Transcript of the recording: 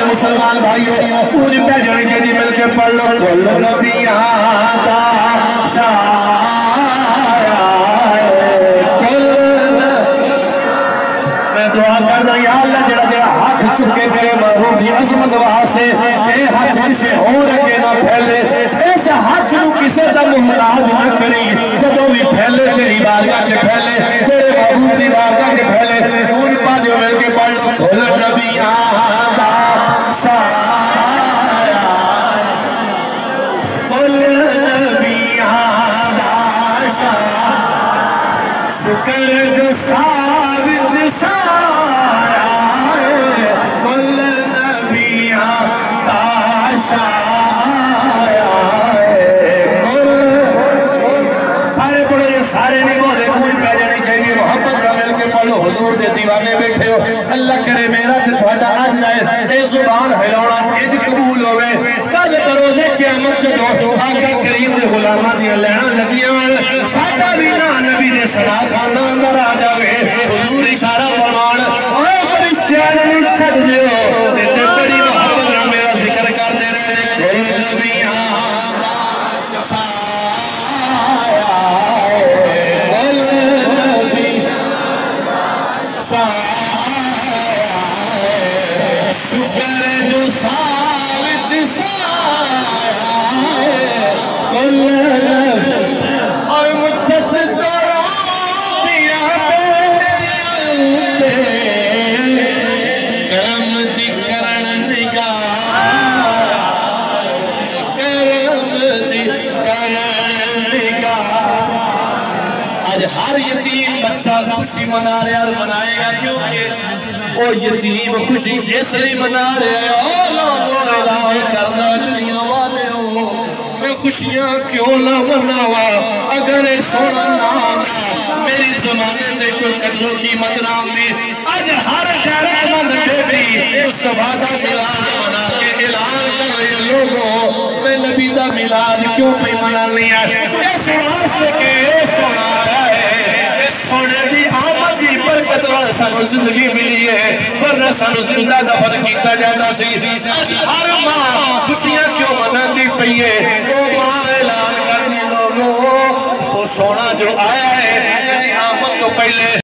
مسلمان بھائیو پوری پہ جڑی جڑی مل کے پڑھ لو کل نبیان دا شایا کل میں دعا کرنا یا اللہ جڑا جڑا ہاتھ چکے میرے محبوب دی عظمت واسطے اے ہاتھ کسے اور اگے نہ پھیلے اس ہاتھ نو کسے دا محتاج نہ کری جدوں بھی پھیلے تیری بارگاہ کے پھیلے تیرے محبوب دی بارگاہ کے پھیلے پوری پہ جو مل کے پڑھ لو کل نبیان دا شایا کل نبیان دا شایا شکر جو ثابت سایا کل نبیان دا شایا کل سارے پڑھو یہ سارے نہیں بولے پوری پہ جانی چاہیے محبت کا مل کے پڑھو حضور دے دیوانے بیٹھے ہو اللہ کرے میرا تے تھوڑا آج جائے اے زبان حیلونا اید قبول ہوئے کل بروزے قیامت جدو آقا کریم دے غلامہ دیا لینا لگیاں ساتھا بھی نا نبی دے سنا خانہ اندر آ جاوے حضور اشارہ فرمان آئے پرشتیانے میں چھڑ دیو دیتے بڑی محبت نہ میرا ذکر کر دے رہے کل نبیان دا سایا کل نبیان سایا شکر جو ثابت سایا کل نبی اور مدت دوران دیا بیتے کرم دی کرن نگاہ کرم دی کرن نگاہ آج ہر یتیم بچہ خوشی منا رہا اور منائے گا کیونکہ او یتیم خوشی اس لئے منا رہے ہیں او لوگوں اعلان کرنا دنیا والے ہو میں خوشیاں کیوں نہ مناوا اگر سونا نہ آنا میری زمانے سے کوئی قدروں کی مت نام دی آج ہر غیرت مند بیٹی مصطفیٰ دا ملاد منا کے اعلان کر رہے ہیں لوگوں میں نبی دا ملاد کیوں پہ منا نہیں ہے اس واسطے کے سونا آیا ہے اس سونے دی آمد دی برکت والا سانو زندگی ملی ہے ورنہ سانو زندہ دفن کیتا جاتا سی ہر ماں خوشیاں کیوں منان دی پئیے وہ ماں اعلان کر دی لوگوں تو سونا جو آیا ہے آمد تو پہلے